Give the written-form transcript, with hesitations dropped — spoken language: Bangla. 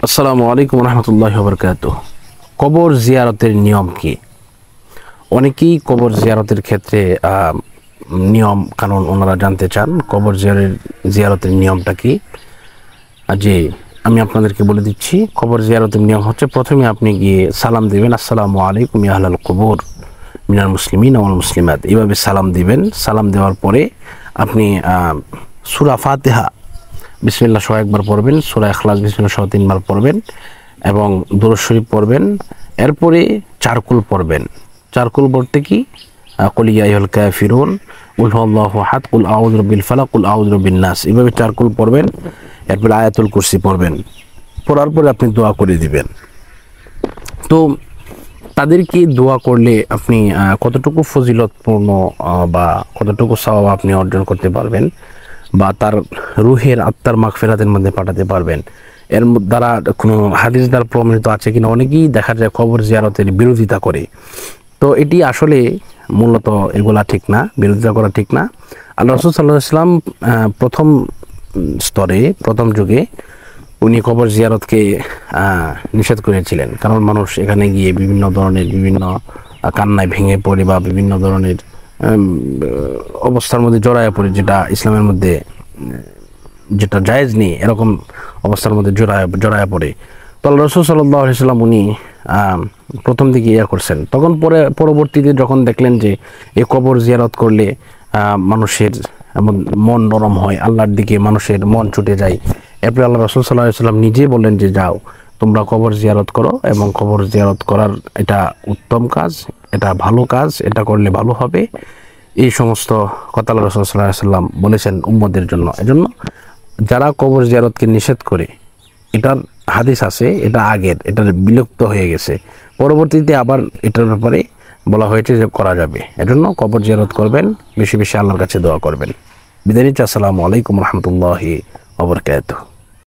আসসালামু আলাইকুম রহমতুল্লাহি ওয়া বারাকাতুহু। কবর জিয়ারতের নিয়ম কি? অনেকেই কবর জিয়ারতের ক্ষেত্রে নিয়ম কানুন ওনারা জানতে চান। কবর জিয়ারতের নিয়মটা কি? জি, আমি আপনাদেরকে বলে দিচ্ছি। কবর জিয়ারতের নিয়ম হচ্ছে, প্রথমে আপনি গিয়ে সালাম দিবেন, আসসালামু আলাইকুম ইয়া আহলাল কুবুর মিনাল মুসলিমিন ওয়াল মুসলিমাত, এইভাবে সালাম দিবেন। সালাম দেওয়ার পরে আপনি সূরা ফাতিহা বিসমিল্লাহ সহ একবার পড়বেন, সূরা ইখলাস বিসমিল্লাহ সহ 3 বার পড়বেন এবং দুরূদ শরীফ পড়বেন। এরপরে চারকুল পড়বেন। চারকুল পড়তে কি? কুল ইয়া আইয়ুহাল কাফিরুন, কুল হুয়াল্লাহু আহাদ, কুল আউযু বিল ফালাক, কুল আউযু বিন নাস, এভাবে চারকুল পড়বেন। এরপরে আয়াতুল কুরসি পড়বেন। পড়ার পরে আপনি দোয়া করে দিবেন। তো তাদেরকে দোয়া করলে আপনি কতটুকু ফজিলতপূর্ণ বা কতটুকু সওয়াব আপনি অর্জন করতে পারবেন বা তার রুহের আত্মার মাগফিরাতের মধ্যে পাঠাতে পারবেন, এর দ্বারা কোনো হাদিস দ্বারা প্রমাণিত আছে কিনা? অনেকেই দেখা যায় কবর জিয়ারতের বিরোধিতা করে। তো এটি আসলে মূলত এগুলা ঠিক না, বিরোধিতা করা ঠিক না। আল্লাহ রাসূল সাল্লাল্লাহু আলাইহি ওয়াসাল্লাম প্রথম স্তরে, প্রথম যুগে উনি কবর জিয়ারতকে নিষেধ করেছিলেন, কারণ মানুষ এখানে গিয়ে বিভিন্ন ধরনের কান্নায় ভেঙে পড়ে বা বিভিন্ন ধরনের অবস্থার মধ্যে জড়ায় পড়ে, যেটা ইসলামের মধ্যে যেটা জায়েজ নেই, এরকম অবস্থার মধ্যে জড়ায় পড়ে। তো আল্লাহ রাসূল সাল্লাল্লাহু আলাইহি ওয়াসাল্লাম উনি প্রথম দিকে করছেন। তখন পরবর্তীতে যখন দেখলেন যে এই কবর জিয়ারত করলে মানুষের মন নরম হয়, আল্লাহর দিকে মানুষের মন ছুটে যায়, এরপরে আল্লাহ রাসূল সাল্লাল্লাহু আলাইহি ওয়াসাল্লাম নিজে বললেন যে যাও তোমরা কবর জিয়ারত করো, এবং কবর জিয়ারত করার এটা উত্তম কাজ, এটা ভালো কাজ, এটা করলে ভালো হবে। এই সমস্ত কথা আল্লাহ রাসূল সাল্লাল্লাহু আলাইহি ওয়াসাল্লাম বলেছেন উম্মতের জন্য। এজন্য যারা কবর জিয়ারতকে নিষেধ করে, এটার হাদিস আছে, এটা আগের, এটার বিলুপ্ত হয়ে গেছে, পরবর্তীতে আবার এটার ব্যাপারে বলা হয়েছে যে করা যাবে। এজন্য কবর জিয়ারত করবেন, বেশি বেশি আল্লাহর কাছে দোয়া করবেন। বিদায় নিচ্ছি। আসসালামু আলাইকুম রহমতুল্লাহি ওয়া বারাকাতুহু।